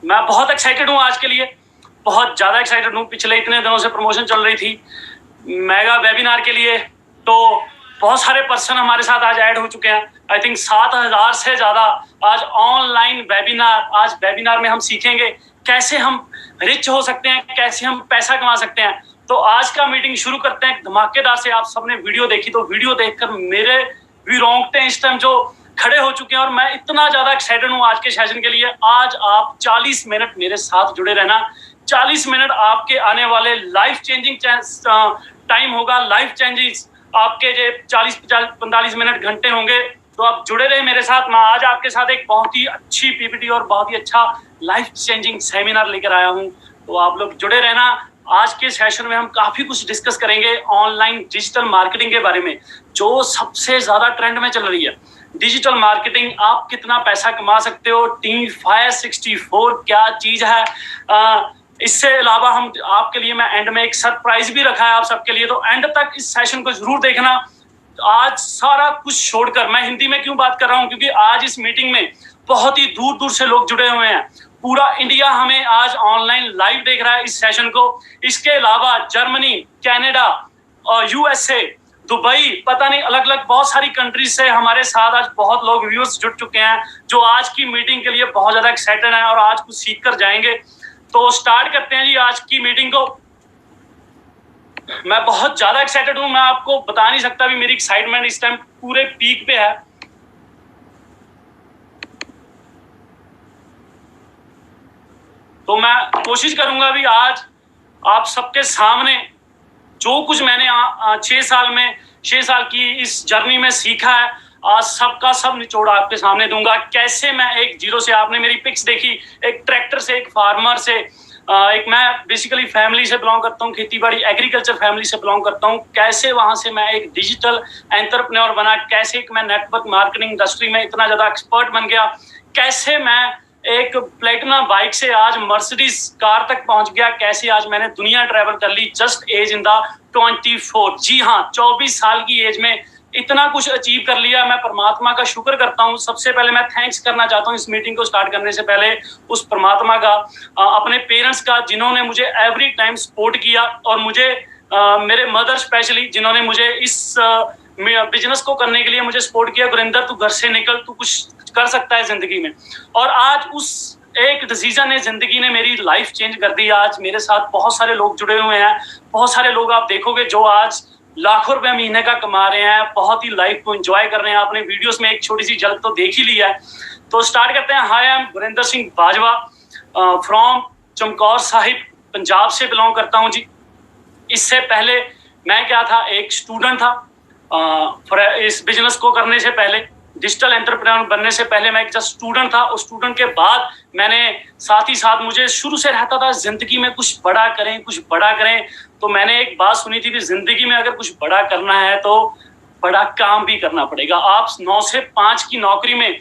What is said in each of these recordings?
मैं बहुत एक्साइटेड हूँ आज के लिए, बहुत ज़्यादा एक्साइटेड हूँ। पिछले इतने दिनों से प्रमोशन चल रही थी मेगा वेबिनार के लिए, तो बहुत सारे पर्सन हमारे साथ आज ऐड हो चुके हैं। आई थिंक 7,000 से ज़्यादा आज ऑनलाइन वेबिनार। आज वेबिनार में हम सीखेंगे कैसे हम रिच हो सकते हैं, कैसे हम पैसा कमा सकते हैं। तो आज का मीटिंग शुरू करते हैं धमाकेदार से। आप सबने वीडियो देखी, तो वीडियो देखकर मेरे भी रोंगटे इस टाइम जो खड़े हो चुके हैं, और मैं इतना ज्यादा एक्साइटेड हूँ आज के सेशन के लिए। आज आप 40 मिनट मेरे साथ जुड़े रहना। 40 मिनट आपके आने वाले लाइफ चेंजिंग टाइम होगा। लाइफ चेंजिंग आपके जो 40-45 मिनट घंटे होंगे, तो आप जुड़े रहे मेरे साथ। मैं आज आपके साथ एक बहुत ही अच्छी पीपीटी और बहुत ही अच्छा लाइफ चेंजिंग सेमिनार लेकर आया हूँ, तो आप लोग जुड़े रहना। आज के सेशन में हम काफी कुछ डिस्कस करेंगे ऑनलाइन डिजिटल मार्केटिंग के बारे में, जो सबसे ज्यादा ट्रेंड में चल रही है। डिजिटल मार्केटिंग, आप कितना पैसा कमा सकते हो, टीम फायर 64 क्या चीज है। इससे अलावा हम आपके लिए, मैं एंड में एक सरप्राइज भी रखा है आप सबके लिए, तो एंड तक इस सेशन को जरूर देखना। आज सारा कुछ छोड़कर, मैं हिंदी में क्यों बात कर रहा हूँ, क्योंकि आज इस मीटिंग में बहुत ही दूर दूर से लोग जुड़े हुए हैं। पूरा इंडिया हमें आज ऑनलाइन लाइव देख रहा है इस सेशन को। इसके अलावा जर्मनी, कनाडा और यूएसए, दुबई, पता नहीं अलग अलग बहुत सारी कंट्रीज से हमारे साथ आज बहुत लोग व्यूअर्स जुड़ चुके हैं, जो आज की मीटिंग के लिए बहुत ज्यादा एक्साइटेड हैं और आज कुछ सीख कर जाएंगे। तो स्टार्ट करते हैं जी आज की मीटिंग को। मैं बहुत ज्यादा एक्साइटेड हूं, मैं आपको बता नहीं सकता भी मेरी एक्साइटमेंट इस टाइम पूरे पीक पे है। तो मैं कोशिश करूंगा भी आज आप सबके सामने जो कुछ मैंने 6 साल की इस जर्नी में सीखा है, आज सबका सब निचोड़ आपके सामने दूंगा। कैसे मैं एक जीरो से, आपने मेरी पिक्स देखी, एक ट्रैक्टर से, एक फार्मर से, एक मैं बेसिकली फैमिली से बिलोंग करता हूँ, खेती बाड़ी एग्रीकल्चर फैमिली से बिलोंग करता हूँ। कैसे वहां से मैं एक डिजिटल एंटरप्रेन्योर बना, कैसे मैं नेटवर्क मार्केटिंग इंडस्ट्री में इतना ज्यादा एक्सपर्ट बन गया, कैसे मैं एक प्लेटिना बाइक से आज मर्सिडीज कार तक पहुंच गया, कैसे आज मैंने दुनिया ट्रैवल कर ली जस्ट एज इन द 24। जी हाँ, 24 साल की एज में इतना कुछ अचीव कर लिया। मैं परमात्मा का शुक्र करता हूँ। सबसे पहले मैं थैंक्स करना चाहता हूँ इस मीटिंग को स्टार्ट करने से पहले उस परमात्मा का, अपने पेरेंट्स का, जिन्होंने मुझे एवरी टाइम सपोर्ट किया, और मुझे मेरे मदर स्पेशली, जिन्होंने मुझे इस बिजनेस को करने के लिए मुझे सपोर्ट किया। गुरिंदर, तू घर से निकल, तू कुछ कर सकता है जिंदगी में। और आज उस एक डिसीजन ने, जिंदगी ने मेरी लाइफ चेंज कर दी। आज मेरे साथ बहुत सारे लोग जुड़े हुए हैं, बहुत सारे लोग आप देखोगे जो आज लाखों रुपए महीने का कमा रहे हैं, बहुत ही लाइफ को एंजॉय कर रहे हैं। आपने वीडियोस में एक छोटी सी झलक तो देख ही लिया है। तो स्टार्ट करते हैं। Hi, I am Gurinder Singh Bajwa from Chamkaur Sahib, Punjab से बिलोंग करता हूँ जी। इससे पहले मैं क्या था, एक स्टूडेंट था। इस बिजनेस को करने से पहले, डिजिटल एंटरप्रेन्योर बनने से पहले मैं एक जस्ट स्टूडेंट था। उस स्टूडेंट के बाद मैंने साथ ही साथ, मुझे शुरू से रहता था जिंदगी में कुछ बड़ा करें, कुछ बड़ा करें। तो मैंने एक बात सुनी थी कि जिंदगी में अगर कुछ बड़ा करना है तो बड़ा काम भी करना पड़ेगा। आप 9 से 5 की नौकरी में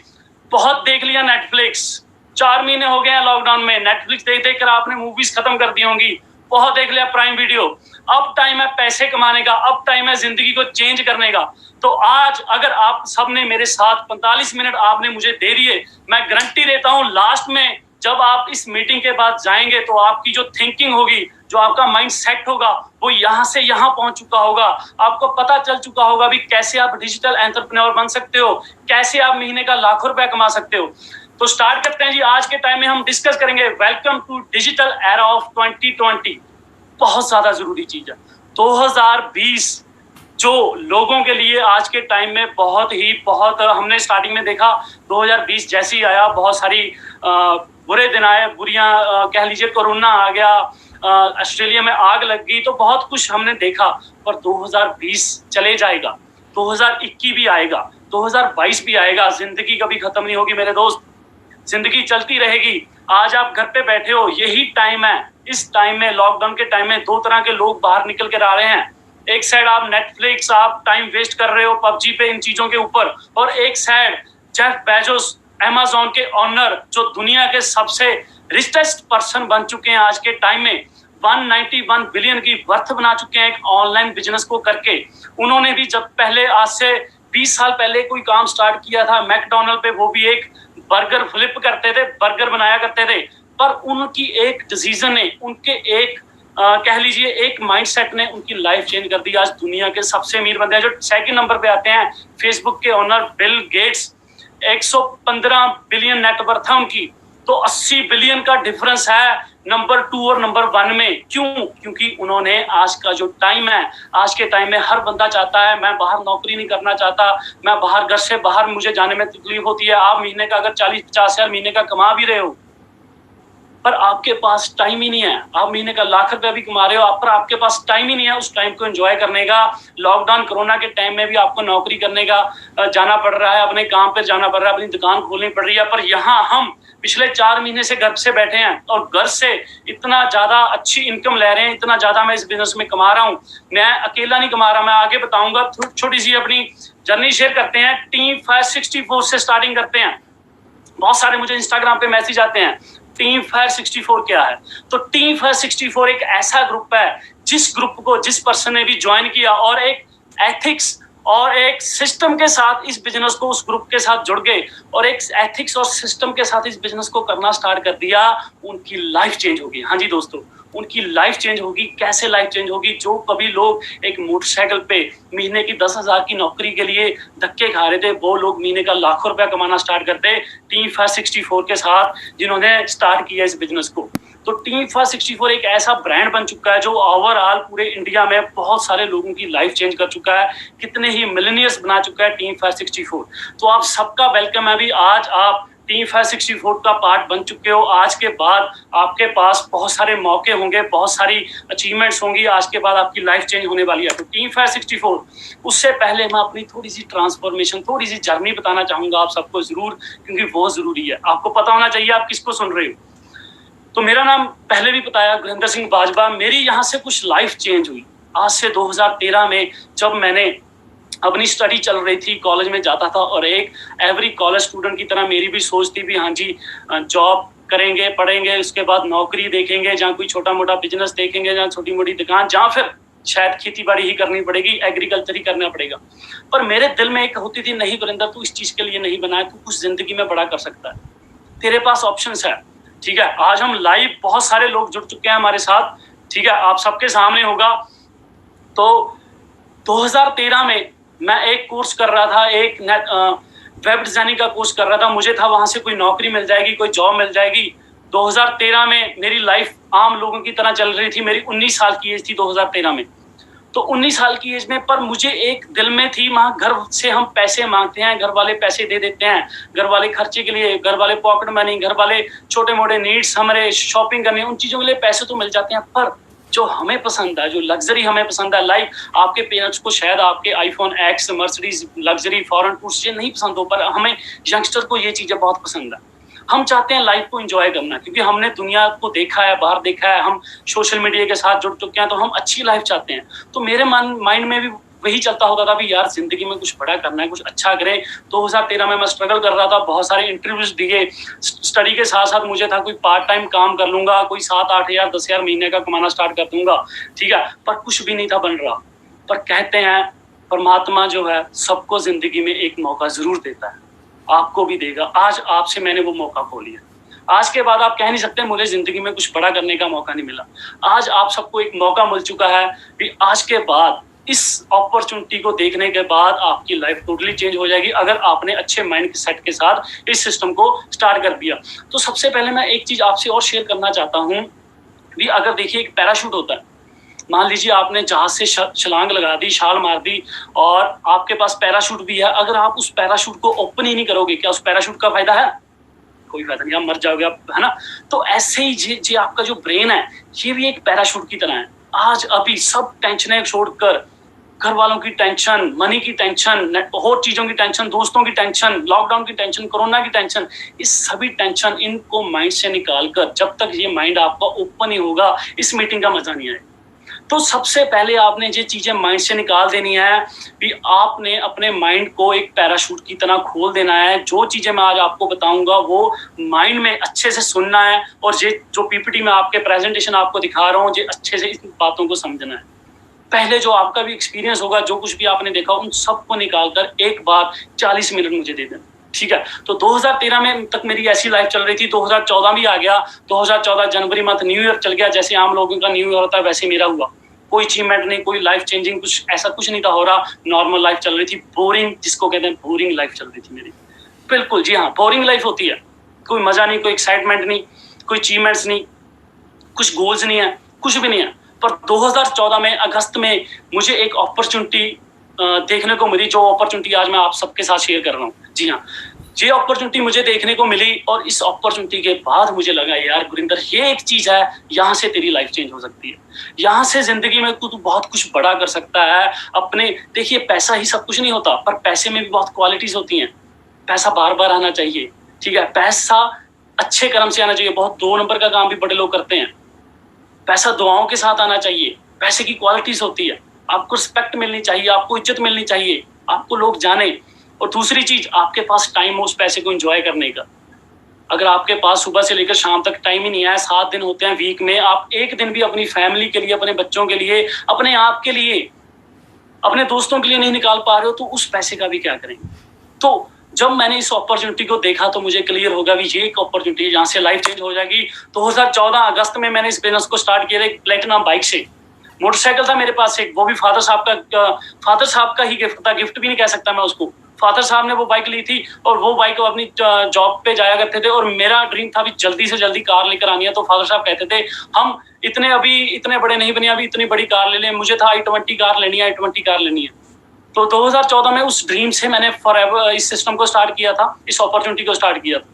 बहुत देख लिया नेटफ्लिक्स, 4 महीने हो गए हैं लॉकडाउन में, नेटफ्लिक्स देख देख कर आपने मूवीज खत्म कर दी होंगी, बहुत देख लिया प्राइम वीडियो। अब टाइम है पैसे कमाने का, अब टाइम है जिंदगी को चेंज करने का। तो आज अगर आप सबने मेरे साथ 45 मिनट आपने मुझे दे दिए, मैं गारंटी देता हूं लास्ट में जब आप इस मीटिंग के बाद जाएंगे तो आपकी जो थिंकिंग होगी, जो आपका माइंड सेट होगा, वो यहाँ से यहाँ पहुंच चुका होगा। आपको पता चल चुका होगा भी कैसे आप डिजिटल एंटरप्रेन्योर बन सकते हो, कैसे आप महीने का लाखों रुपया कमा सकते हो। तो स्टार्ट करते हैं जी। आज के टाइम में हम डिस्कस करेंगे welcome to digital era of 2020। बहुत ज्यादा जरूरी चीज है 2020, जो लोगों के लिए आज के टाइम में बहुत हमने स्टार्टिंग में देखा 2020 जैसे ही आया, बहुत सारी बुरे दिन आए, बुरियां कह लीजिए, कोरोना आ गया, ऑस्ट्रेलिया में आग लग गई, तो बहुत कुछ हमने देखा। पर 2020 चले जाएगा, 2021 भी आएगा, 2022 भी आएगा। जिंदगी कभी खत्म नहीं होगी मेरे दोस्त, जिंदगी चलती रहेगी। आज आप घर पे बैठे हो, यही टाइम है। इस टाइम में, लॉकडाउन के टाइम में, 2 तरह के लोग बाहर निकल कर आ रहे हैं। एक साइड आप नेटफ्लिक्स, आप टाइम वेस्ट कर रहे हो पबजी पे, इन चीजों के ऊपर, और एक साइड जेफ बेजोस, अमेज़न के ओनर, जो दुनिया के सबसे रिचेस्ट पर्सन बन चुके हैं आज के टाइम में। 191 बिलियन की वर्थ बना चुके हैं एक ऑनलाइन बिजनेस को करके। उन्होंने भी जब पहले, आज से 20 साल पहले कोई काम स्टार्ट किया था मैकडोनल्ड पे, वो भी एक बर्गर फ्लिप करते थे, बर्गर बनाया करते थे। पर उनकी एक डिसीजन ने, उनके एक कह लीजिए एक माइंडसेट ने उनकी लाइफ चेंज कर दी। आज दुनिया के सबसे अमीर बंदे हैं। जो सेकंड नंबर पे आते हैं, फेसबुक के owner Bill Gates, 115 billion net worth है उनकी। तो 80 बिलियन का डिफरेंस है नंबर 2 और नंबर 1 में। क्यों? क्योंकि उन्होंने आज का जो टाइम है, आज के टाइम में हर बंदा चाहता है मैं बाहर नौकरी नहीं करना चाहता, मैं बाहर घर से बाहर मुझे जाने में तकलीफ होती है। आप महीने का अगर 40-50 हजार महीने का कमा भी रहे हो, पर आपके पास टाइम ही नहीं है। आप महीने का लाख रुपया भी कमा रहे हो, पर आपके पास टाइम ही नहीं है उस टाइम को एंजॉय करने का। लॉकडाउन कोरोना के टाइम में भी आपको नौकरी करने का जाना पड़ रहा है, अपने काम पर जाना पड़ रहा है, अपनी दुकान खोलनी पड़ रही है। पर यहाँ हम पिछले 4 महीने से घर से बैठे हैं और घर से इतना ज्यादा अच्छी इनकम ले रहे हैं, इतना ज्यादा मैं इस बिजनेस में कमा रहा हूँ। मैं अकेला नहीं कमा रहा, मैं आगे बताऊंगा। छोटी सी अपनी जर्नी शेयर करते हैं। टीम 564 से स्टार्टिंग करते हैं। बहुत सारे मुझे इंस्टाग्राम पे मैसेज आते हैं, टीम फायर 64 क्या है? तो टीम फायर 64 एक ऐसा ग्रुप है जिस ग्रुप को जिस पर्सन ने भी ज्वाइन किया और एक एथिक्स और एक सिस्टम के साथ इस बिजनेस को उस ग्रुप के साथ जुड़ गए और एक एथिक्स और सिस्टम के साथ इस बिजनेस को करना स्टार्ट कर दिया, उनकी लाइफ चेंज होगी। हाँ जी दोस्तों, उनकी लाइफ चेंज होगी। कैसे लाइफ चेंज होगी? जो कभी लोग एक मोटरसाइकिल पे महीने की 10,000 की नौकरी के लिए धक्के खा रहे थे, वो लोग महीने का लाखों रुपया कमाना स्टार्ट करते टीम 564 के साथ, जिन्होंने स्टार्ट किया इस बिजनेस को। तो टीम 564 एक ऐसा ब्रांड बन चुका है जो ओवरऑल पूरे इंडिया में बहुत सारे लोगों की लाइफ चेंज कर चुका है, कितने ही मिलियनियर्स बना चुका है टीम 564। तो आप सबका वेलकम है। भी आज आप टीम 564 का पार्ट बन चुके हो। आज के बाद आपके पास बहुत सारे मौके होंगे, बहुत सारी अचीवमेंट्स होंगी। आज के बाद आपकी लाइफ चेंज होने वाली है। तो टीम 564, उससे पहले मैं अपनी थोड़ी सी ट्रांसफॉर्मेशन, थोड़ी सी जर्नी बताना चाहूंगा आप सबको जरूर, क्योंकि बहुत जरूरी है। आपको पता होना चाहिए आप किसको सुन रहे हो। तो मेरा नाम पहले भी बताया, गुरिंदर सिंह बाजवा। मेरी यहाँ से कुछ लाइफ चेंज हुई आज से 2013 में, जब मैंने अपनी स्टडी चल रही थी, कॉलेज में जाता था और एक एवरी कॉलेज स्टूडेंट की तरह मेरी भी सोच थी भी हाँ जी जॉब करेंगे, पढ़ेंगे, उसके बाद नौकरी देखेंगे, जहाँ कोई छोटा मोटा बिजनेस देखेंगे, जहाँ छोटी मोटी दुकान, जहाँ फिर शायद खेती बाड़ी ही करनी पड़ेगी, एग्रीकल्चर ही करना पड़ेगा। पर मेरे दिल में एक होती थी, नहीं गुरिंदर तू इस चीज के लिए नहीं बना है, तू कुछ जिंदगी में बड़ा कर सकता है, तेरे पास ऑप्शंस है। ठीक है, आज हम लाइव बहुत सारे लोग जुड़ चुके हैं हमारे साथ। ठीक है, आप सबके सामने होगा। तो 2013 में मैं एक कोर्स कर रहा था, एक वेब डिजाइनिंग का कोर्स कर रहा था। मुझे था वहां से कोई नौकरी मिल जाएगी, कोई जॉब मिल जाएगी। 2013 में मेरी लाइफ आम लोगों की तरह चल रही थी। मेरी 19 साल की एज थी 2013 में। तो 19 साल की एज में, पर मुझे एक दिल में थी, वहाँ घर से हम पैसे मांगते हैं, घर वाले पैसे दे देते हैं, घर वाले खर्चे के लिए, घर वाले पॉकेट मनी, घर वाले छोटे मोटे नीड्स, हमारे शॉपिंग करने, उन चीजों के लिए पैसे तो मिल जाते हैं। पर जो हमें पसंद है, जो लग्जरी हमें पसंद है, लाइक आपके पेरेंट्स को शायद आपके iPhone x, Mercedes, luxury foreign tours ये नहीं पसंद हो, पर हमें यंगस्टर को ये चीजें बहुत पसंद है। हम चाहते हैं लाइफ को एंजॉय करना, क्योंकि हमने दुनिया को देखा है, बाहर देखा है, हम सोशल मीडिया के साथ जुड़ चुके हैं, तो हम अच्छी लाइफ चाहते हैं। तो मेरे माइंड में भी वही चलता होता था भी यार जिंदगी में कुछ बड़ा करना है, कुछ अच्छा करें। 2013 में मैं स्ट्रगल कर रहा था, बहुत सारे इंटरव्यूज दिए, स्टडी के साथ साथ मुझे था कोई पार्ट टाइम काम कर लूंगा, कोई 7-8 हजार 10 हजार महीने का कमाना स्टार्ट कर दूंगा। ठीक है, पर कुछ भी नहीं था बन रहा। पर कहते हैं परमात्मा जो है सबको जिंदगी में एक मौका जरूर देता है, आपको भी देगा। आज आपसे मैंने वो मौका खो लिया। आज के बाद आप कह नहीं सकते मुझे जिंदगी में कुछ बड़ा करने का मौका नहीं मिला। आज आप सबको एक मौका मिल चुका है कि आज के बाद इस अपॉर्चुनिटी को देखने के बाद आपकी लाइफ टोटली चेंज हो जाएगी, अगर आपने अच्छे माइंड सेट के साथ इस सिस्टम को स्टार्ट कर दिया। तो सबसे पहले मैं एक चीज आपसे और शेयर करना चाहता हूँ भी, अगर देखिए एक पैराशूट होता है, मान लीजिए आपने जहाज से छलांग लगा दी, छाल मार दी और आपके पास पैराशूट भी है, अगर आप उस पैराशूट को ओपन ही नहीं करोगे, क्या उस पैराशूट का फायदा है? कोई फायदा नहीं, आप मर जाओगे आप, है ना। तो ऐसे ही जी आपका जो ब्रेन है ये भी एक पैराशूट की तरह है। आज अभी सब टेंशनें छोड़कर, घर वालों की टेंशन, मनी की टेंशन, और चीजों की टेंशन, दोस्तों की टेंशन, लॉकडाउन की टेंशन, कोरोना की टेंशन, इस सभी टेंशन इनको माइंड से निकालकर, जब तक ये माइंड आपका ओपन ही होगा इस मीटिंग का मजा नहीं आएगा। तो सबसे पहले आपने ये चीजें माइंड से निकाल देनी है कि आपने अपने माइंड को एक पैराशूट की तरह खोल देना है। जो चीजें मैं आज आपको बताऊंगा वो माइंड में अच्छे से सुनना है, और ये जो पीपीटी में आपके प्रेजेंटेशन आपको दिखा रहा हूँ, ये अच्छे से इन बातों को समझना है। पहले जो आपका भी एक्सपीरियंस होगा, जो कुछ भी आपने देखा, उन सबको निकालकर एक बार 40 मिनट मुझे दे देना। ठीक है। तो 2013 में तक मेरी ऐसी लाइफ चल रही थी, 2014 भी आ गया, 2014 जनवरी मंथ न्यू ईयर चल गया, जैसे आम लोगों का न्यू ईयर होता है वैसे मेरा हुआ। कोई अचीवमेंट नहीं, कोई लाइफ चेंजिंग कुछ ऐसा कुछ नहीं था हो रहा, नॉर्मल लाइफ चल रही थी, बोरिंग जिसको कहते हैं बोरिंग लाइफ चल रही थी मेरी। बिल्कुल जी हाँ, बोरिंग लाइफ होती है, कोई मजा नहीं, कोई एक्साइटमेंट नहीं, कोई अचीवमेंट्स नहीं, कुछ गोल्स नहीं है, कुछ भी नहीं है। पर 2014 में अगस्त में मुझे एक अपॉर्चुनिटी देखने को मिली, जो अपॉर्चुनिटी आज मैं आप सबके साथ शेयर कर रहा हूँ। जी हाँ, ये अपॉर्चुनिटी मुझे देखने को मिली और इस अपॉर्चुनिटी के बाद मुझे लगा यार गुरिंदर, ये एक चीज है, यहाँ से तेरी लाइफ चेंज हो सकती है, यहाँ से जिंदगी में तू बहुत कुछ बड़ा कर सकता है अपने। देखिए, पैसा ही सब कुछ नहीं होता, पर पैसे में भी बहुत क्वालिटीज होती हैं। पैसा बार बार आना चाहिए, ठीक है, पैसा अच्छे कर्म से आना चाहिए। बहुत 2 नंबर का काम भी बड़े लोग करते हैं। पैसा दुआओं के साथ आना चाहिए। पैसे की क्वालिटीज होती है, आपको रिस्पेक्ट मिलनी चाहिए, आपको इज्जत मिलनी चाहिए, आपको लोग जाने। और दूसरी चीज, आपके पास टाइम हो उस पैसे को एंजॉय करने का। अगर आपके पास सुबह से लेकर शाम तक टाइम ही नहीं है, 7 दिन होते हैं वीक में, आप एक दिन भी अपनी फैमिली के लिए, अपने बच्चों के लिए, अपने आप के लिए, अपने दोस्तों के लिए नहीं निकाल पा रहे हो, तो उस पैसे का भी क्या करेंगे। तो जब मैंने इस अपॉर्चुनिटी को देखा तो मुझे क्लियर होगा भी ये एक अपॉर्चुनिटी है, जहां से लाइफ चेंज हो जाएगी। 2014 अगस्त में मैंने इस बिजनेस को स्टार्ट किया एक प्लेटिनम बाइक से। मोटरसाइकिल था मेरे पास एक, वो भी फादर साहब का ही गिफ्ट था, गिफ्ट भी नहीं कह सकता मैं उसको। फादर साहब ने वो बाइक ली थी और वो बाइक अपनी जॉब पे जाया करते थे, और मेरा ड्रीम था भी जल्दी से जल्दी कार लेकर आनी है। तो फादर साहब कहते थे हम इतने बड़े नहीं बने, अभी इतनी बड़ी कार ले लें। मुझे था i20 कार लेनी है, i20 कार लेनी है। तो 2014 में उस ड्रीम से मैंने फॉरएवर इस सिस्टम को स्टार्ट किया था, इस अपॉर्चुनिटी को स्टार्ट किया था।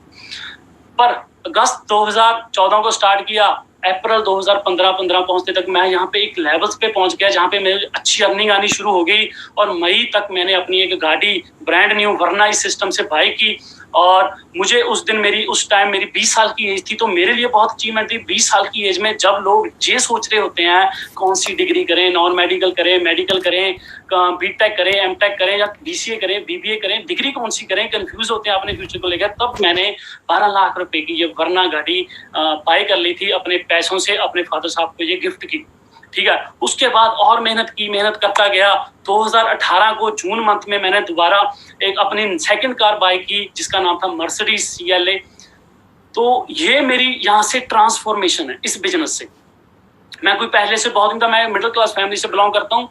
पर अगस्त 2014 को स्टार्ट किया, अप्रैल 2015 पहुंचते तक मैं यहाँ पे एक लेवल्स पे पहुंच गया जहाँ पे मेरी अच्छी अर्निंग आनी शुरू हो गई। और मई तक मैंने अपनी एक गाड़ी ब्रांड न्यू वरना इस सिस्टम से बाई की। और मुझे उस टाइम मेरी 20 साल की एज थी, तो मेरे लिए बहुत अचीवमेंट थी। 20 साल की एज में जब लोग ये सोच रहे होते हैं कौन सी डिग्री करें, नॉन मेडिकल करें, मेडिकल करें, बीटेक करें, एमटेक करें या बीसीए करें, बीबीए करें, डिग्री कौन सी करें, कंफ्यूज होते हैं अपने फ्यूचर को लेकर, तब मैंने 12 लाख रुपए की ये वरना गाड़ी बाई कर ली थी अपने पैसों से, अपने फादर साहब को ये गिफ्ट की। ठीक है, उसके बाद और मेहनत करता गया। 2018 को जून मंथ में मैंने दोबारा एक अपनी सेकंड कार बाय की जिसका नाम था मर्सिडीज CLA। तो ये मेरी यहाँ से ट्रांसफॉर्मेशन है इस बिजनेस से। मैं कोई पहले से बहुत नहीं था, मैं मिडिल क्लास फैमिली से बिलोंग करता हूँ।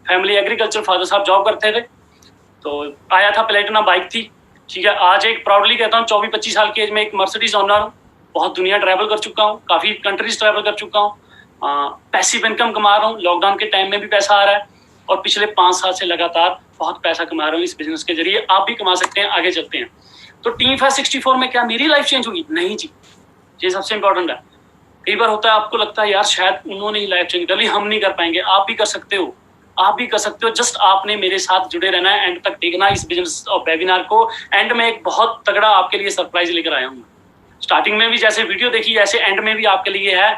फैमिली एग्रीकल्चर, फादर साहब जॉब करते थे। तो आया था, प्लेटिना बाइक थी। ठीक है, आज एक प्राउडली कहता हूँ 24-25 साल की एज में एक मर्सिडीज ओनर हूँ। बहुत दुनिया ट्रैवल कर चुका हूँ, काफी कंट्रीज ट्रैवल कर चुका हूँ। पैसिव इनकम कमा रहा हूँ, लॉकडाउन के टाइम में भी पैसा आ रहा है, और पिछले 5 साल से लगातार बहुत पैसा कमा रहा हूँ इस बिजनेस के जरिए। आप भी कमा सकते हैं, आगे चलते हैं। तो टीम 564 में क्या मेरी लाइफ चेंज होगी? नहीं जी, ये सबसे इंपॉर्टेंट है। कई बार होता है आपको लगता है यार शायद उन्होंने ही लाइफ चेंज कर ली, हम नहीं कर पाएंगे। आप भी कर सकते हो, आप भी कर सकते हो। जस्ट आपने मेरे साथ जुड़े रहना है, एंड तक देखना इस बिजनेस और वेबिनार को। एंड में एक बहुत तगड़ा आपके लिए सरप्राइज लेकर आया हूँ। स्टार्टिंग में भी जैसे वीडियो देखी, ऐसे एंड में भी आपके लिए है।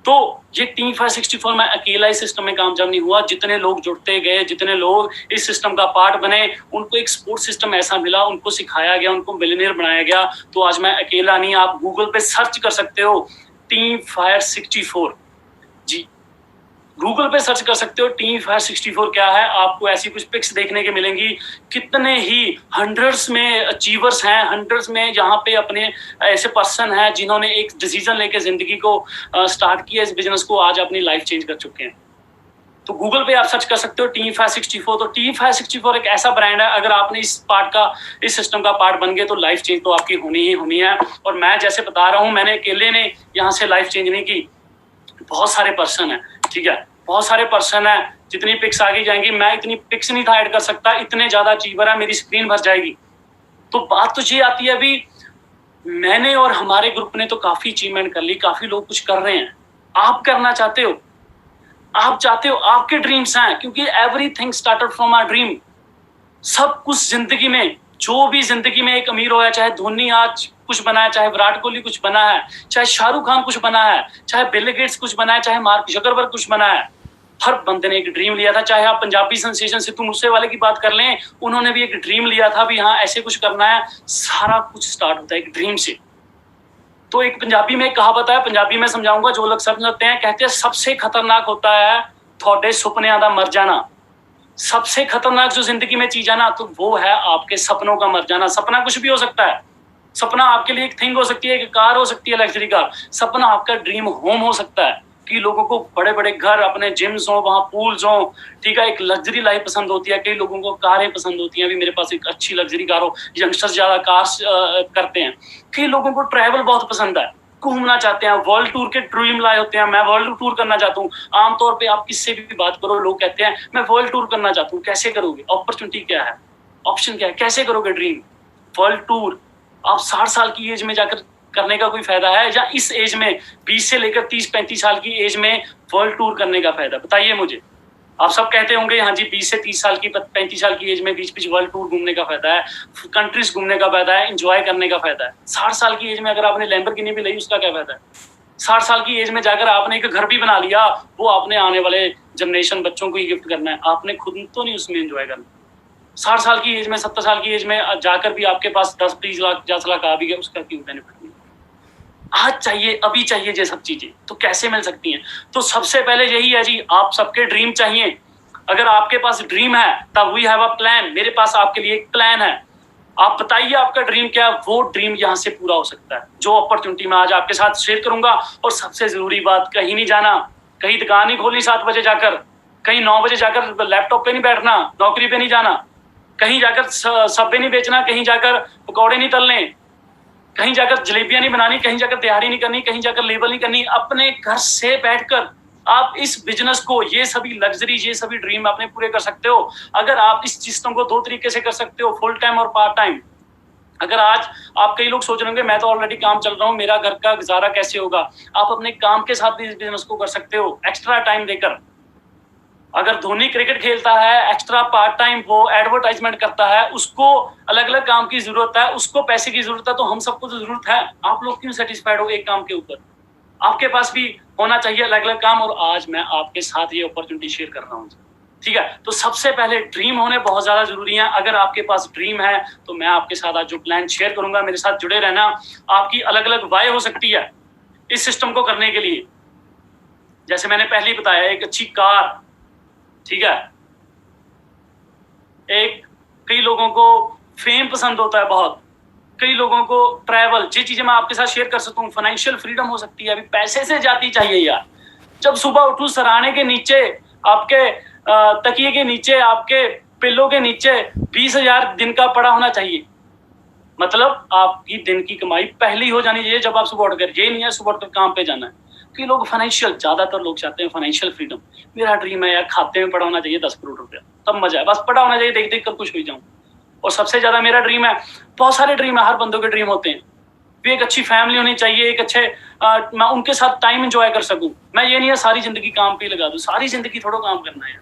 तो ये टीम 564 में अकेला इस सिस्टम में कामयाब नहीं हुआ। जितने लोग जुड़ते गए, जितने लोग इस सिस्टम का पार्ट बने, उनको एक सपोर्ट सिस्टम ऐसा मिला, उनको सिखाया गया, उनको मिलियनेयर बनाया गया। तो आज मैं अकेला नहीं, आप गूगल पे सर्च कर सकते हो टीम 564 जी, गूगल पे सर्च कर सकते हो टीम 564 क्या है। आपको ऐसी कुछ पिक्स देखने के मिलेंगी, कितने ही हंड्रेड्स में अचीवर्स हैं, हंड्रेड्स में यहाँ पे अपने ऐसे पर्सन हैं जिन्होंने एक डिसीजन लेके जिंदगी को स्टार्ट किया, इस बिजनेस को, आज अपनी लाइफ चेंज कर चुके हैं। तो गूगल पे आप सर्च कर सकते हो टीम 564। तो टीम 564 एक ऐसा ब्रांड है, अगर आपने इस सिस्टम का पार्ट बन गए तो लाइफ चेंज तो आपकी होनी ही होनी है। और मैं जैसे बता रहा हूँ, मैंने अकेले ने यहाँ से लाइफ चेंज नहीं की, बहुत सारे पर्सन है। ठीक है, बहुत सारे पर्सन है। जितनी पिक्स आगे जाएंगी, मैं इतनी पिक्स नहीं था ऐड कर सकता, इतने ज्यादा अचीवर है, मेरी स्क्रीन भर जाएगी। तो बात तो ये आती है, अभी मैंने और हमारे ग्रुप ने तो काफी अचीवमेंट कर ली, काफी लोग कुछ कर रहे हैं। आप करना चाहते हो, आप चाहते हो, आपके ड्रीम्स हैं, क्योंकि everything started from our dream. सब कुछ जिंदगी में, जो भी जिंदगी में एक अमीर होया, चाहे धोनी आज कुछ बना है, चाहे विराट कोहली कुछ बना है, चाहे शाहरुख खान कुछ बना है, चाहे बिल गेट्स कुछ बना है, चाहे मार्क जकरबर्ग कुछ बना है, हर बंदे ने एक ड्रीम लिया था। चाहे आप पंजाबी सेंसेशन सिद्धू मूसेवाले की बात कर लें, उन्होंने भी एक ड्रीम लिया था भी हाँ ऐसे कुछ करना है। सारा कुछ स्टार्ट होता है एक ड्रीम से। तो एक पंजाबी में एक कहावत है, पंजाबी में समझाऊंगा, जो लोग समझते हैं, कहते हैं सबसे खतरनाक होता है थोड़े सुपनियां दा मर जाना। सबसे खतरनाक जो जिंदगी में चीज है ना, तो वो है आपके सपनों का मर जाना। सपना कुछ भी हो सकता है। सपना आपके लिए एक थिंग हो सकती है, एक कार हो सकती है, लग्जरी कार। सपना आपका ड्रीम होम हो सकता है कि लोगों को बड़े बड़े घर, अपने जिम्स हो, वहां पूल्स हो, ठीक है, एक लग्जरी लाइफ पसंद होती है। कई लोगों को कारें पसंद होती हैं, अभी मेरे पास एक अच्छी लग्जरी कार हो। यंगस्टर्स ज्यादा कार्स करते हैं। कई लोगों को ट्रैवल बहुत पसंद है, घूमना चाहते हैं, वर्ल्ड टूर के ड्रीम लाए होते हैं। मैं वर्ल्ड टूर करना चाहता हूँ। आमतौर पे आप किससे भी बात करो, लोग कहते हैं मैं वर्ल्ड टूर करना चाहता हूँ। कैसे करोगे? अपॉर्चुनिटी क्या है? ऑप्शन क्या है? कैसे करोगे ड्रीम वर्ल्ड टूर? आप 60 साल की एज में जाकर करने का कोई फायदा है, या इस एज में 20 से लेकर 30-35 साल की एज में वर्ल्ड टूर करने का फायदा? बताइए मुझे। आप सब कहते होंगे हाँ जी, 20 से 30 साल की 35 साल की एज में बीच बीच वर्ल्ड टूर घूमने का फायदा है, कंट्रीज घूमने का फायदा है, एंजॉय करने का फायदा है। 60 साल की एज में अगर आपने लैम्बोर्गिनी भी ली, उसका क्या फायदा है? 60 साल की एज में जाकर आपने एक घर भी बना लिया, वो आपने आने वाले जनरेशन बच्चों को ही गिफ्ट करना है, आपने खुद तो नहीं उसमें एंजॉय करना। 60 साल की एज में, 70 साल की एज में जाकर भी आपके पास 10-20 लाख 10 लाख आ भी गया, उसका क्यों बेनिफिट नहीं? आज चाहिए, अभी चाहिए ये सब चीजें, तो कैसे मिल सकती हैं? तो सबसे पहले यही है जी, आप सबके ड्रीम चाहिए। अगर आपके पास ड्रीम है तब वी हैव अ प्लान। मेरे पास आपके लिए एक प्लान है। आप बताइए आपका ड्रीम क्या है, वो ड्रीम यहाँ से पूरा हो सकता है। जो अपॉर्चुनिटी मैं आज आपके साथ शेयर करूंगा। और सबसे जरूरी बात, कहीं नहीं जाना, कहीं दुकान नहीं खोलनी 7 बजे जाकर, कहीं 9 बजे जाकर लैपटॉप पे नहीं बैठना, नौकरी पे नहीं जाना, कहीं जाकर सब्बे नहीं बेचना, कहीं जाकर पकौड़े नहीं तलने, कहीं जाकर जलेबियां नहीं बनानी, कहीं जाकर तैयारी नहीं करनी, कहीं जाकर लेबल नहीं करनी। अपने घर से बैठकर आप इस बिजनेस को, ये सभी लग्जरी, ये सभी ड्रीम अपने पूरे कर सकते हो। अगर आप इस सिस्टम को 2 तरीके से कर सकते हो, फुल टाइम और पार्ट टाइम। अगर आज आप, कई लोग सोच रहे होंगे मैं तो ऑलरेडी काम चल रहा हूँ, मेरा घर का गुजारा कैसे होगा? आप अपने काम के साथ भी इस बिजनेस को कर सकते हो, एक्स्ट्रा टाइम देकर। अगर धोनी क्रिकेट खेलता है, एक्स्ट्रा पार्ट टाइम वो एडवर्टाइजमेंट करता है, उसको अलग अलग काम की जरूरत है, उसको पैसे की जरूरत है, तो हम सबको तो जरूरत है। आप लोग क्यों सेटिस्फाइड हो एक काम के ऊपर? आपके पास भी होना चाहिए अलग अलग काम। और आज मैं आपके साथ ये अपॉर्चुनिटी शेयर कर रहा हूँ, ठीक है? तो सबसे पहले ड्रीम होने बहुत ज्यादा जरूरी है। अगर आपके पास ड्रीम है तो मैं आपके साथ आज जो प्लान शेयर करूंगा, मेरे साथ जुड़े रहना। आपकी अलग अलग वाय हो सकती है इस सिस्टम को करने के लिए। जैसे मैंने पहले ही बताया, एक अच्छी कार, ठीक है, एक, कई लोगों को फेम पसंद होता है बहुत, कई लोगों को ट्रैवल, ये चीजें मैं आपके साथ शेयर कर सकता हूँ। फाइनेंशियल फ्रीडम हो सकती है। अभी पैसे से जाती चाहिए यार। जब सुबह उठूं, सराहने के नीचे, आपके तकिए के नीचे, आपके पिल्लों के नीचे 20,000 दिन का पड़ा होना चाहिए। मतलब आपकी दिन की कमाई पहली हो जानी चाहिए जब आप सुबह उठकर। ये नहीं है सुबह उठकर काम पे जाना है। कि लोग फाइनेंशियल, ज्यादातर लोग चाहते हैं फाइनेंशियल फ्रीडम। मेरा ड्रीम है यार, खाते में पड़ा होना चाहिए 10 करोड़ रुपया, तब मजा है। बस पड़ा होना चाहिए, देख देख कर खुश हो जाऊं। और सबसे ज्यादा मेरा ड्रीम है, बहुत सारे ड्रीम है, हर बंदों के ड्रीम होते हैं, भी एक अच्छी फैमिली होनी चाहिए, एक अच्छे मैं उनके साथ टाइम एंजॉय कर सकूं। मैं ये नहीं है सारी जिंदगी काम पे लगा दूं, सारी जिंदगी थोड़ा काम करना है।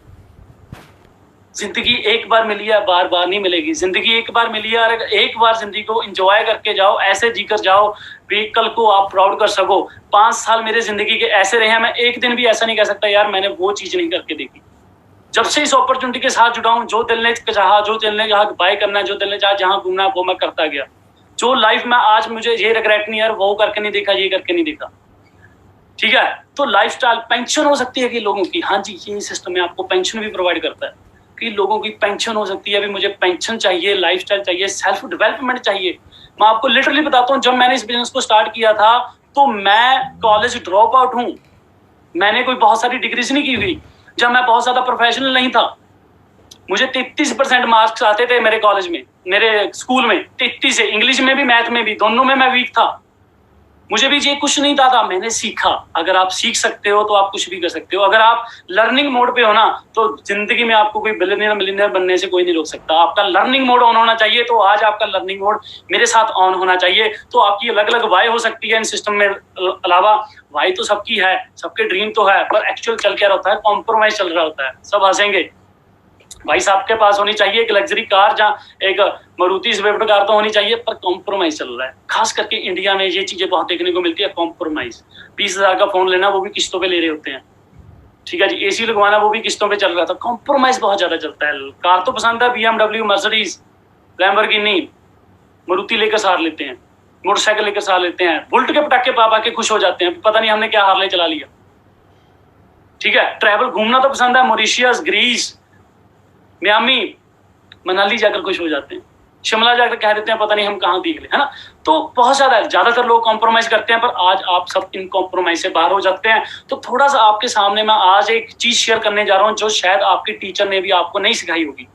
जिंदगी एक बार मिली है, बार बार नहीं मिलेगी। जिंदगी एक बार मिली है, और एक बार जिंदगी को एंजॉय करके जाओ, ऐसे जीकर जाओ भी कल को आप प्राउड कर सको। 5 साल मेरे जिंदगी के ऐसे रहे हैं, मैं एक दिन भी ऐसा नहीं कह सकता यार मैंने वो चीज नहीं करके देखी। जब से इस अपॉर्चुनिटी के साथ जुड़ा हूं, जो दिल ने चाहा, जो दिल ने चाहा बाय करना है, जो दिल ने चाहा जहां घूमना है, वो मैं करता गया। जो लाइफ में आज मुझे ये रिग्रेट नहीं यार, वो करके नहीं देखा, ये करके नहीं देखा, ठीक है? तो लाइफस्टाइल, पेंशन हो सकती है कि लोगों की, हाँ जी, ये सिस्टम है, आपको पेंशन भी प्रोवाइड करता है। कि लोगों की पेंशन हो सकती है, अभी मुझे पेंशन चाहिए, लाइफस्टाइल चाहिए, सेल्फ डेवलपमेंट चाहिए। मैं आपको लिटरली बताता हूँ, जब मैंने इस बिजनेस को स्टार्ट किया था तो मैं कॉलेज ड्रॉप आउट हूँ। मैंने कोई बहुत सारी डिग्रीज नहीं की हुई, जब मैं बहुत ज्यादा प्रोफेशनल नहीं था। मुझे 33% मार्क्स आते थे मेरे कॉलेज में, मेरे स्कूल में 33 से। इंग्लिश में भी, मैथ में भी, दोनों में मैं वीक था। मुझे भी ये कुछ नहीं था, मैंने सीखा। अगर आप सीख सकते हो तो आप कुछ भी कर सकते हो। अगर आप लर्निंग मोड पे हो ना, तो जिंदगी में आपको कोई बिलियनियर मिलियनियर बनने से कोई नहीं रोक सकता। आपका लर्निंग मोड ऑन होना चाहिए। तो आज आपका लर्निंग मोड मेरे साथ ऑन होना चाहिए। तो आपकी अलग अलग वाय हो सकती है इन सिस्टम में अलावा। वाय तो सबकी है, सबके ड्रीम तो है, पर एक्चुअल चल क्या होता है, कॉम्प्रोमाइज चल रहा होता है। सब हंसेंगे। भाई साहब के पास होनी चाहिए एक लग्जरी कार, जहाँ एक मारुति स्विफ्ट कार तो होनी चाहिए, पर कॉम्प्रोमाइज चल रहा है। खास करके इंडिया में ये चीजें बहुत देखने को मिलती है, कॉम्प्रोमाइज। 20,000 का फोन लेना, वो भी किस्तों पे ले रहे होते हैं, ठीक है जी। एसी लगवाना, वो भी किस्तों पे चल रहा था। कॉम्प्रोमाइज बहुत ज्यादा चलता है। कार तो पसंद है, BMW, मर्सिडीज, लैम्बोर्गिनी, मारुति लेकर सार लेते हैं, मोटरसाइकिल लेकर सार लेते हैं, बुलेट के पटाखे पा के खुश हो जाते हैं, पता नहीं हमने क्या हार्ले चला लिया, ठीक है। ट्रैवल, घूमना तो पसंद है, मॉरिशियस, ग्रीस, मियामी, मनाली जाकर खुश हो जाते हैं, शिमला जाकर कह देते हैं पता नहीं हम कहाँ दिख ले, है ना। तो बहुत ज्यादातर लोग कॉम्प्रोमाइज करते हैं, पर आज आप सब इन कॉम्प्रोमाइज से बाहर हो जाते हैं। तो थोड़ा सा आपके सामने मैं आज एक चीज शेयर करने जा रहा हूँ जो शायद आपके टीचर ने भी आपको नहीं सिखाई होगी।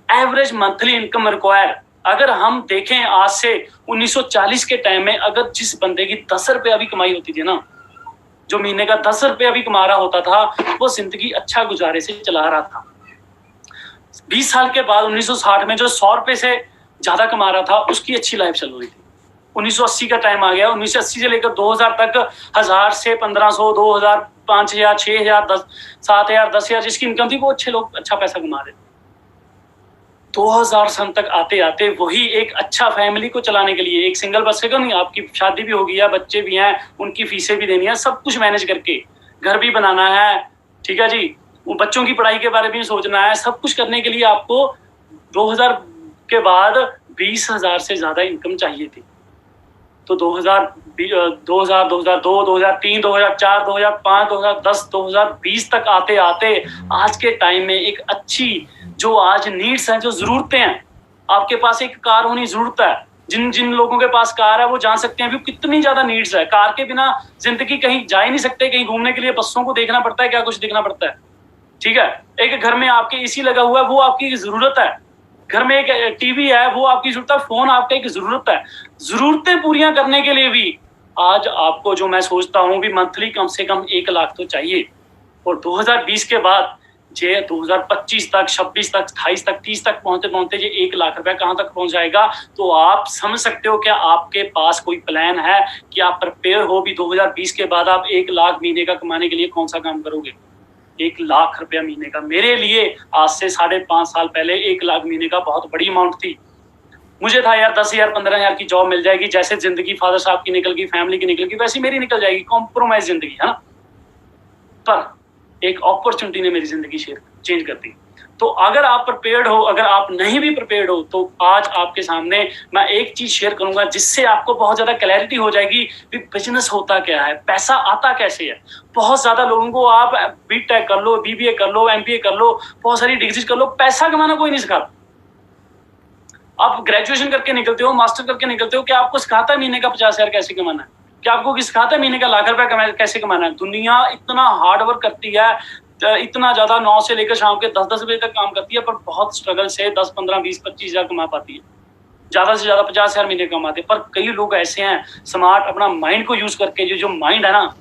एवरेज मंथली इनकम रिक्वायर, अगर हम देखें आज से 1940 के टाइम में, अगर जिस बंदे की 10 रुपया भी कमाई होती थी ना, जो महीने का 10 रुपया भी कमा रहा होता था, वो जिंदगी अच्छा गुजारे से चला रहा था। 20 साल के बाद 1960 में जो 100 रुपए से ज्यादा कमा रहा था, उसकी अच्छी लाइफ चल रही थी। 1980 का टाइम आ गया, 1980 से लेकर 2000 तक 1000 से 1500, 2000, 5000, 6000, 7000, 10000 जिसकी इनकम थी वो अच्छे लोग अच्छा पैसा कमा रहे थे। 2000 सन तक आते आते वही एक अच्छा फैमिली को चलाने के लिए, एक सिंगल बच्चे का नहीं, आपकी शादी भी होगी है, बच्चे भी हैं, उनकी फीसें भी देनी है, सब कुछ मैनेज करके घर भी बनाना है, ठीक है जी, बच्चों की पढ़ाई के बारे में सोचना है, सब कुछ करने के लिए आपको 2000 के बाद 20,000 से ज्यादा इनकम चाहिए थी। तो 2000, 2002, 2003, 2004, 2005, 2010, 2020 तक आते आते आज के टाइम में एक अच्छी जो आज नीड्स हैं, जो जरूरतें हैं, आपके पास एक कार होनी जरूरत है। जिन जिन लोगों के पास कार है वो जान सकते हैं भी कितनी ज्यादा नीड्स है। कार के बिना जिंदगी कहीं जा ही नहीं सकते, कहीं घूमने के लिए बसों को देखना पड़ता है, क्या कुछ देखना पड़ता है, ठीक है। एक घर में आपके एसी लगा हुआ है, वो आपकी जरूरत है। घर में एक टीवी है, वो आपकी जरूरत है। फोन आपका एक जरूरत है। जरूरतें पूरियां करने के लिए भी आज आपको जो मैं सोचता हूँ भी मंथली कम से कम 1 लाख तो चाहिए। और 2020 के बाद जे 2025 तक, 26 तक, 28 तक, 30 तक पहुंचते पहुंचते ये 1 लाख रुपया कहाँ तक पहुंच जाएगा, तो आप समझ सकते हो क्या आपके पास कोई प्लान है कि आप प्रिपेयर हो भी 2020 के बाद आप 1 लाख महीने का कमाने के लिए कौन सा काम करोगे। 1 लाख रुपया महीने का मेरे लिए आज से 5.5 साल पहले 1 लाख महीने का बहुत बड़ी अमाउंट थी। मुझे था यार 10,000 15,000 की जॉब मिल जाएगी, जैसे जिंदगी फादर साहब की निकल गई, फैमिली की निकल गई, वैसी मेरी निकल जाएगी, कॉम्प्रोमाइज जिंदगी, है ना। पर एक अपॉर्चुनिटी ने मेरी जिंदगी चेंज कर दी। तो अगर आप प्रिपेयर्ड हो, अगर आप नहीं भी प्रिपेयर्ड हो, तो आज आपके सामने मैं एक चीज शेयर करूंगा जिससे आपको बहुत ज्यादा क्लैरिटी हो जाएगी कि बिजनेस होता क्या है, पैसा आता कैसे है। बहुत ज्यादा लोगों को आप बीटेक कर लो, बीबीए कर लो, एमबीए कर लो, बहुत सारी डिग्रीज कर लो, पैसा कमाना कोई नहीं सिखाता। आप ग्रेजुएशन करके निकलते हो, मास्टर करके निकलते हो, क्या आपको सिखाता है महीने का 50,000 कैसे कमाना है? क्या आपको सिखाता है महीने का 1 लाख रुपया कैसे कमाना है? दुनिया इतना हार्ड वर्क करती है, इतना ज्यादा 9 से लेकर शाम के 10-10 बजे तक काम करती है, पर बहुत स्ट्रगल से 10, 15, 20, 25,000 कमा पाती है। ज्यादा से ज्यादा 50,000 महीने कमाते। पर कई लोग ऐसे हैं स्मार्ट, अपना माइंड को यूज करके, जो माइंड है ना,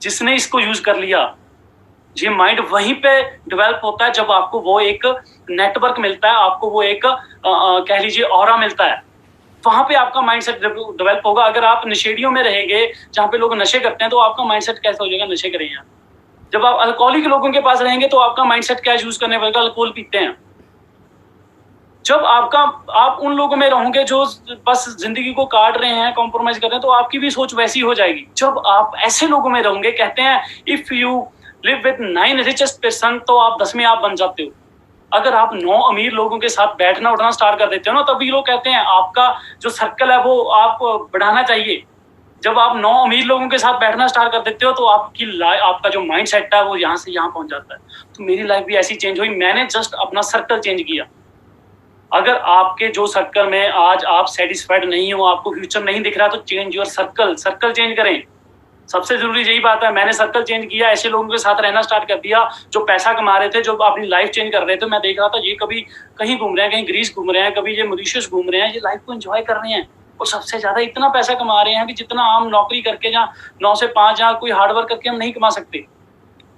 जिसने इसको यूज कर लिया, ये माइंड वहीं पे डेवलप होता है जब आपको वो एक नेटवर्क मिलता है, आपको वो एक कह लीजिए ऑरा मिलता है, वहां पे आपका माइंडसेट डेवलप होगा। अगर आप नशेड़ियों में रहेंगे जहां पे लोग नशे करते हैं, तो आपका माइंडसेट कैसा हो जाएगा, नशे करें यार। जब आप अल्कोहलिक लोगों के पास रहेंगे तो आपका माइंडसेट क्या यूज करने पड़ेगा, अल्कोहल पीते हैं। जब आप उन लोगों में रहोगे जो बस जिंदगी को काट रहे हैं, कॉम्प्रोमाइज कर रहे हैं, तो आपकी भी सोच वैसी हो जाएगी। जब आप ऐसे लोगों में रहोगे, कहते हैं if you live with 9 richest person, तो आप 10 में आप बन जाते हो। अगर आप 9 अमीर लोगों के साथ बैठना उठना स्टार्ट कर देते हो ना, तभी लोग कहते हैं आपका जो सर्कल है वो आप बढ़ाना चाहिए। जब आप 9 अमीर लोगों के साथ बैठना स्टार्ट कर देते हो, तो आपका जो माइंड सेट है वो यहाँ से यहाँ पहुंच जाता है। तो मेरी लाइफ भी ऐसी चेंज हुई, मैंने जस्ट अपना सर्कल चेंज किया। अगर आपके जो सर्कल में आज आप सेटिस्फाइड नहीं हो, आपको फ्यूचर नहीं दिख रहा, तो change your circle, circle change करें। सबसे जरूरी यही बात है। मैंने सर्कल चेंज किया, ऐसे लोगों के साथ रहना स्टार्ट कर दिया जो पैसा कमा रहे थे, जो अपनी लाइफ चेंज कर रहे थे। मैं देख रहा था ये कभी कहीं घूम रहे हैं, कहीं ग्रीस घूम रहे हैं, कभी ये मॉरिशस घूम रहे हैं, ये लाइफ को एंजॉय कर रहे हैं, और सबसे ज्यादा इतना पैसा कमा रहे हैं कि जितना हम नौकरी करके जहाँ 9 से 5 जहाँ कोई हार्डवर्क करके हम नहीं कमा सकते।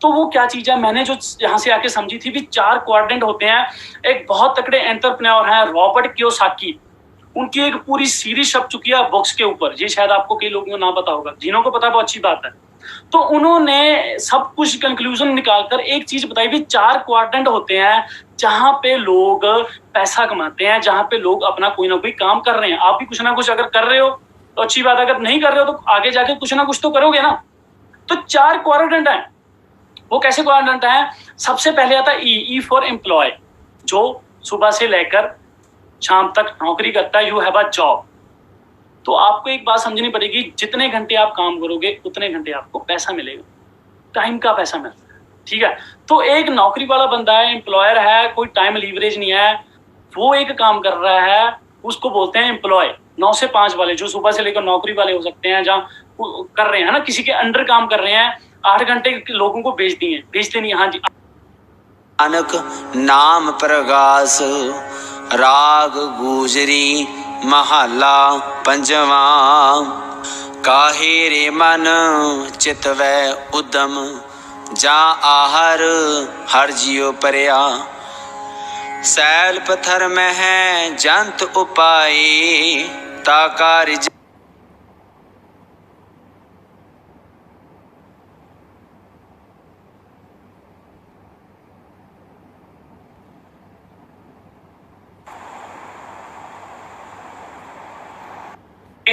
तो वो क्या चीज है, मैंने जो यहाँ से आके समझी थी भी 4 क्वाड्रेंट होते हैं। एक बहुत तगड़े एंटरप्रेन्योर हैं, रॉबर्ट कियोसाकी, उनकी एक पूरी सीरीज छप चुकी है बुक्स के ऊपर। ये शायद आपको कई लोगों को ना पता होगा, जिन्हों को पता है बहुत अच्छी बात है। तो उन्होंने सब कुछ कंक्लूजन निकालकर एक चीज बताई भी 4 क्वाड्रेंट होते हैं जहां पे लोग पैसा कमाते हैं, जहां पे लोग अपना कोई ना कोई काम कर रहे हैं। आप भी कुछ ना कुछ अगर कर रहे हो तो अच्छी बात है, अगर नहीं कर रहे हो तो आगे जाके कुछ ना कुछ तो करोगे ना। तो 4 क्वाड्रेंट है। वो कैसे क्वाड्रेंट है? सबसे पहले आता है ई फॉर एम्प्लॉय, जो सुबह से लेकर शाम तक नौकरी करता है। You have a job. तो आपको एक बात समझनी पड़ेगी, जितने घंटे आप काम करोगे उतने घंटे आपको पैसा मिलेगा, टाइम का पैसा मिलता है, ठीक है। तो एक नौकरी वाला बंदा है, एम्प्लॉयर है, कोई टाइम लीवरेज नहीं है, वो एक काम कर रहा है, उसको बोलते हैं एम्प्लॉय। 9 से 5 वाले जो सुबह से लेकर नौकरी वाले हो सकते हैं, जहाँ कर रहे हैं ना, किसी के अंडर काम कर रहे हैं, 8 घंटे लोगों को भेजते नहीं। हाँ जी। नानक नाम प्रगास राग गुजरी महाला पंजवा काहे रे मन चित वै उदम जा आहर हर जियो परया सैल पत्थर में है जंत उपाय ताकार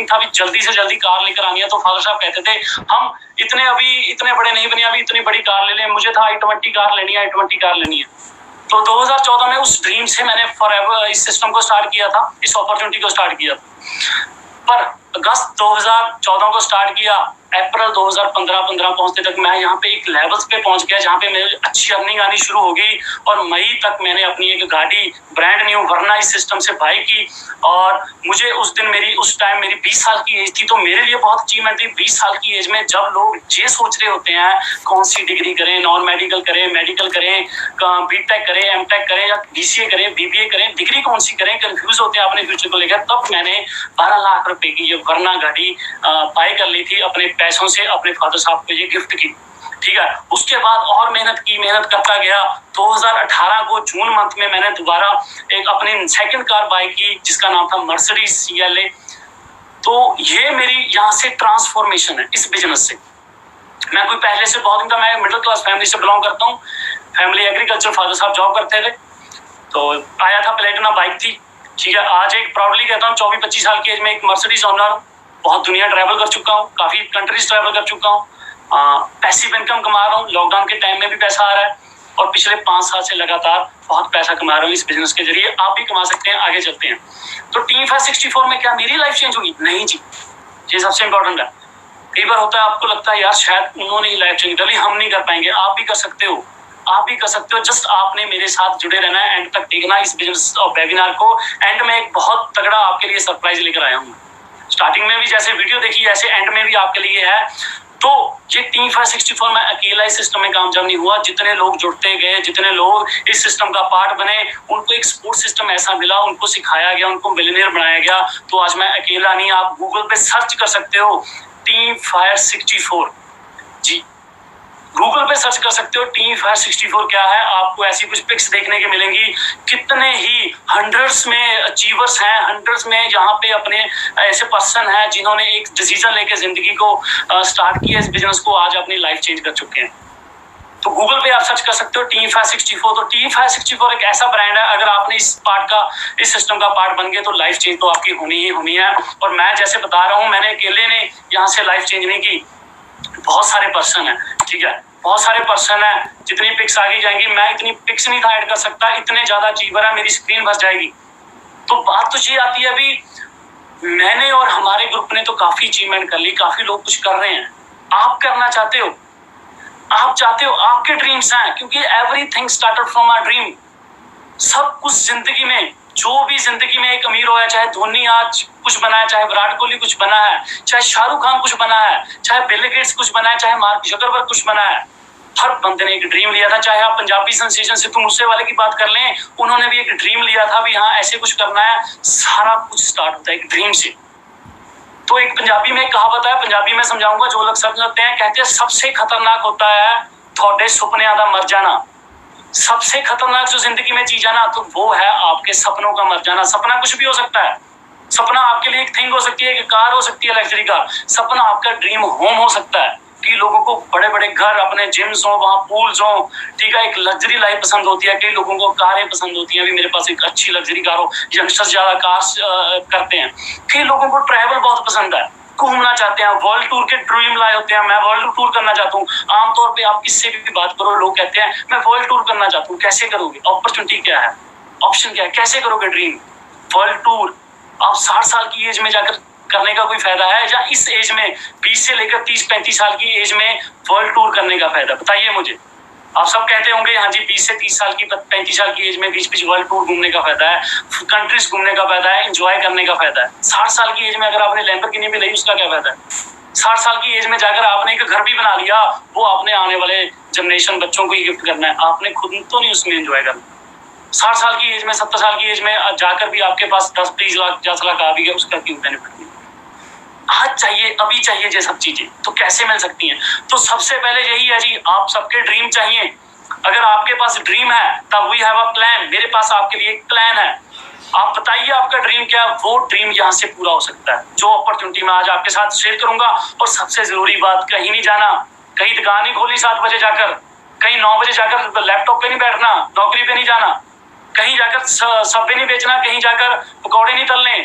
था भी जल्दी से जल्दी कार लेकर आनी है। तो फादर साहब कहते थे हम इतने बड़े नहीं बने, अभी इतनी बड़ी कार ले लें। मुझे था i20 कार लेनी है, i20 कार लेनी है। तो 2014 में उस ड्रीम से मैंने फॉरएवर इस सिस्टम को स्टार्ट किया था, इस अपॉर्चुनिटी को स्टार्ट किया था। पर अगस्त 2014 को स्टार्ट किया, अप्रैल 2015 पहुंचते तक मैं यहाँ पे एक लेवल्स पे पहुंच गया जहाँ पे मेरी अच्छी अर्निंग आनी शुरू हो गई। और मई तक मैंने अपनी एक गाड़ी ब्रांड न्यू वरना इस सिस्टम से बाई की। और मुझे उस टाइम मेरी 20 साल की एज थी। तो मेरे लिए बहुत अचीवमेंट थी 20 साल की एज में, जब लोग ये सोच रहे होते हैं कौन सी डिग्री करें, नॉन मेडिकल करें, मेडिकल करें, बीटेक करें, एमटेक करें या बीसीए करें, बीबीए करें, डिग्री कौन सी करें, कंफ्यूज होते हैं अपने फ्यूचर को लेकर। तब मैंने 12 लाख रुपए की ये वरना गाड़ी बाय कर ली थी अपने पैसों से, अपने फादर साहब को ये गिफ्ट की। ठीक है। उसके बाद और मेहनत करता गया। 2018 को जून मंथ में मैंने दोबारा एक अपनी सेकंड कार बाय की जिसका नाम था मर्सिडीज CLA। तो ये मेरी यहाँ से ट्रांसफॉर्मेशन है इस बिजनेस से। मैं कोई पहले से बहुत मैं मिडिल क्लास फैमिली से बिलोंग करता हूँ। फैमिली एग्रीकल्चर, फादर साहब जॉब करते थे। तो आया था, प्लेटिना बाइक थी। ठीक है। आज एक प्राउडली कहता हूँ 24-25 साल की एज में एक मर्सिडीज ओनर, बहुत दुनिया ट्रैवल कर चुका हूँ, काफी कंट्रीज ट्रैवल कर चुका हूँ, पैसिव इनकम कमा रहा हूँ। लॉकडाउन के टाइम में भी पैसा आ रहा है और पिछले 5 साल से लगातार बहुत पैसा कमा रहा हूँ इस बिजनेस के जरिए। आप भी कमा सकते हैं, आगे चलते हैं। तो टीम 564 में क्या मेरी लाइफ चेंज होगी? नहीं जी, ये सबसे इंपॉर्टेंट है। कई बार होता है आपको लगता है यार शायद उन्होंने ही लाइफ चेंज कर ली, हम नहीं कर पाएंगे। आप भी कर सकते हो, आप भी कर सकते हो। जस्ट आपने मेरे साथ जुड़े रहना है, एंड तक देखना इस बिजनेस और वेबिनार को। एंड में एक बहुत तगड़ा आपके लिए सरप्राइज लेकर आया हूँ। स्टार्टिंग में भी जैसे वीडियो देखी ऐसे एंड में भी आपके लिए है। तो ये टीम 564 में अकेला इस सिस्टम में कामयाब नहीं हुआ। जितने लोग जुड़ते गए, जितने लोग इस सिस्टम का पार्ट बने, उनको एक सपोर्ट सिस्टम ऐसा मिला, उनको सिखाया गया, उनको मिलियनेयर बनाया गया। तो आज मैं अकेला नहीं, आप गूगल पे सर्च कर सकते हो टीम 564 जी, गूगल पे सर्च कर सकते हो टीम 564 क्या है। आपको ऐसी कुछ पिक्स देखने के मिलेंगी। कितने ही हंड्रेड्स में अचीवर्स हैं, हंड्रेड्स में यहाँ पे अपने ऐसे पर्सन हैं जिन्होंने एक डिसीजन लेके जिंदगी को स्टार्ट किया, इस बिजनेस को, आज अपनी लाइफ चेंज कर चुके हैं। तो गूगल पे आप सर्च कर सकते हो टीम 564। तो टीम 564 एक ऐसा ब्रांड है, अगर आपने इस सिस्टम का पार्ट बन गए तो लाइफ चेंज तो आपकी होनी ही होनी है। और मैं जैसे बता रहा हूँ, मैंने अकेले ने यहाँ से लाइफ चेंज नहीं की, बहुत सारे पर्सन है। ठीक है, बहुत सारे पर्सन है। जितनी पिक्स आगे जाएंगी, मैं इतनी पिक्स नहीं था ऐड कर सकता, इतने ज्यादा अचीवर है, मेरी स्क्रीन भर जाएगी। तो बात तो ये आती है, अभी मैंने और हमारे ग्रुप ने तो काफी अचीवमेंट कर ली, काफी लोग कुछ कर रहे हैं। आप करना चाहते हो, आप चाहते हो, आपके ड्रीम्स हैं, क्योंकि everything started from a dream. सब कुछ जिंदगी में, जो भी जिंदगी में एक अमीर हुआ है, चाहे धोनी आज कुछ बना है, चाहे विराट कोहली कुछ बना है, चाहे शाहरुख खान कुछ बना है, चाहे बिल गेट्स कुछ बना है, चाहे मार्क जकरबर्ग कुछ बना है, हर बंदे ने एक ड्रीम लिया था। चाहे आप पंजाबी सेंसेशन सिद्धू मूसेवाले की बात कर लें, उन्होंने भी एक ड्रीम लिया था भी हाँ ऐसे कुछ करना है। सारा कुछ स्टार्ट होता है एक ड्रीम से। तो एक पंजाबी में एक कहावत है, पंजाबी में समझाऊंगा, जो लोग समझते हैं, कहते हैं सबसे खतरनाक होता है थोड़े सुपने दा मर जाना। सबसे खतरनाक जो जिंदगी में चीज है ना, तो वो है आपके सपनों का मर जाना। सपना कुछ भी हो सकता है। सपना आपके लिए एक थिंग हो सकती है, एक कार हो सकती है, लग्जरी कार। सपना आपका ड्रीम होम हो सकता है। कि लोगों को बड़े बड़े घर, अपने जिम्स हो, वहाँ पूल्स हो, ठीक है, एक लग्जरी लाइफ पसंद होती है। कई लोगों को कारें पसंद होती हैं, अभी मेरे पास एक अच्छी लग्जरी कार हो। यंगस्टर्स ज्यादा कार करते हैं। कई लोगों को ट्रैवल बहुत पसंद है, घूमना चाहते हैं, वर्ल्ड टूर के ड्रीम लाए होते हैं। मैं वर्ल्ड टूर करना चाहता हूँ। आमतौर पे आप किससे भी बात करो, लोग कहते हैं मैं वर्ल्ड टूर करना चाहता हूँ। कैसे करोगे? अपॉर्चुनिटी क्या है, ऑप्शन क्या है, कैसे करोगे ड्रीम वर्ल्ड टूर? आप 60 साल की एज में जाकर करने का कोई फायदा है, या इस एज में 20 से लेकर 30-35 साल की एज में वर्ल्ड टूर करने का फायदा? बताइए मुझे। आप सब कहते होंगे हाँ जी 20 से 30 साल की 35 साल की एज में बीच बीच वर्ल्ड टूर घूमने का फायदा है, कंट्रीज घूमने का फायदा है, एंजॉय करने का फायदा है। 60 साल की एज में अगर आपने लैम्बोर्गिनी भी ली उसका क्या फायदा है? 60 साल की एज में जाकर आपने एक घर भी बना लिया, वो आपने आने वाले जनरेशन बच्चों को ही गिफ्ट करना है, आपने खुद तो नहीं उसमें एंजॉय करना। 60 साल की एज में 70 साल की एज में जाकर भी आपके पास 10-20 लाख 50 लाख आ भी गया, उसका क्यों बेनिफिट नहीं? आज चाहिए, अभी चाहिए ये सब चीजें, तो कैसे मिल सकती हैं? तो सबसे पहले यही है जी, आप सबके ड्रीम चाहिए। अगर आपके पास ड्रीम है तब वी हैव अ प्लान, मेरे पास आपके लिए एक प्लान है। आप बताइए आपका ड्रीम क्या है, वो ड्रीम यहाँ से पूरा हो सकता है। जो अपॉर्चुनिटी मैं आज आपके साथ शेयर करूंगा, और सबसे जरूरी बात, कहीं नहीं जाना, कहीं दुकान नहीं खोलनी 7 बजे जाकर, कहीं 9 बजे जाकर लैपटॉप पे नहीं बैठना, नौकरी पे नहीं जाना, कहीं जाकर सब्बे नहीं बेचना, कहीं जाकर पकौड़े नहीं तलने,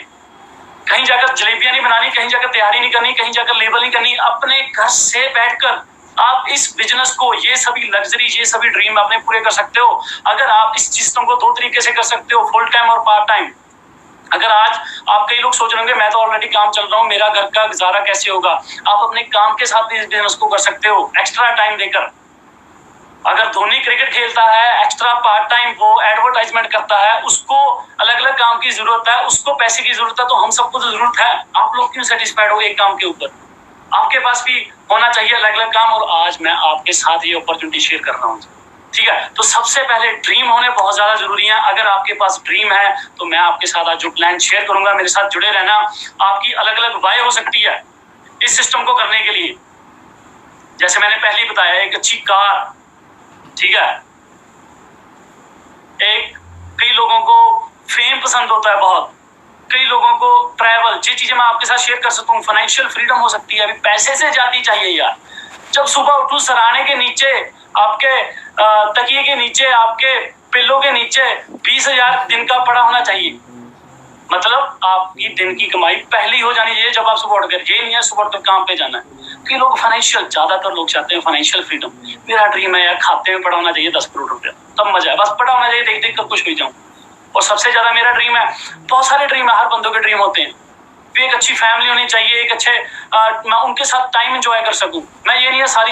कहीं जाकर जलेबियां नहीं बनानी, कहीं जाकर तैयारी नहीं करनी, कहीं जाकर लेबल नहीं करनी। अपने घर से बैठकर आप इस बिजनेस को, ये सभी लग्जरी, ये सभी ड्रीम अपने पूरे कर सकते हो। अगर आप इस सिस्टम को 2 तरीके से कर सकते हो, फुल टाइम और पार्ट टाइम। अगर आज आप, कई लोग सोच रहे होंगे मैं तो ऑलरेडी काम चल रहा हूँ, मेरा घर का गुजारा कैसे होगा? आप अपने काम के साथ भी इस बिजनेस को कर सकते हो, एक्स्ट्रा टाइम देकर। अगर धोनी क्रिकेट खेलता है, एक्स्ट्रा पार्ट टाइम वो एडवर्टाइजमेंट करता है, उसको अलग अलग काम की जरूरत है, उसको पैसे की जरूरत है, तो हम सबको तो जरूरत है। आप लोग क्यों सेटिस्फाइड हो एक काम के ऊपर? आपके पास भी होना चाहिए अलग अलग काम, और आज मैं आपके साथ ये अपॉर्चुनिटी शेयर कर रहा हूँ। ठीक है, तो सबसे पहले ड्रीम होने बहुत ज्यादा जरूरी है। अगर आपके पास ड्रीम है तो मैं आपके साथ आज जो प्लान शेयर करूंगा, मेरे साथ जुड़े रहना। आपकी अलग अलग वाय हो सकती है इस सिस्टम को करने के लिए। जैसे मैंने पहले ही बताया, एक अच्छी कार, ठीक है, एक, कई लोगों को फेम पसंद होता है बहुत, कई लोगों को ट्रैवल, ये चीजें मैं आपके साथ शेयर कर सकता हूँ। फाइनेंशियल फ्रीडम हो सकती है, अभी पैसे से जाती चाहिए यार। जब सुबह उठूं, सराहने के नीचे, आपके तकिए के नीचे, आपके पिल्लों के नीचे 20,000 दिन का पड़ा होना चाहिए। मतलब आपकी दिन की कमाई पहली हो जानी चाहिए जब आप सुबह उठकर। ये नहीं है सुबह उठकर काम पे जाना है। कई लोग फाइनेंशियल, ज्यादातर लोग चाहते हैं फाइनेंशियल फ्रीडम। मेरा ड्रीम है यार, खाते में पड़ा होना चाहिए 10 करोड़ रुपया, तब मजा है। बस पड़ा होना चाहिए, देख देख कर खुश हो जाऊं। और सबसे ज्यादा मेरा ड्रीम है, बहुत सारे ड्रीम है, हर बंदों के ड्रीम होते हैं, एक अच्छी फैमिली होनी चाहिए, एक अच्छे मैं उनके साथ टाइम एंजॉय कर सकूं। मैं ये नहीं है सारी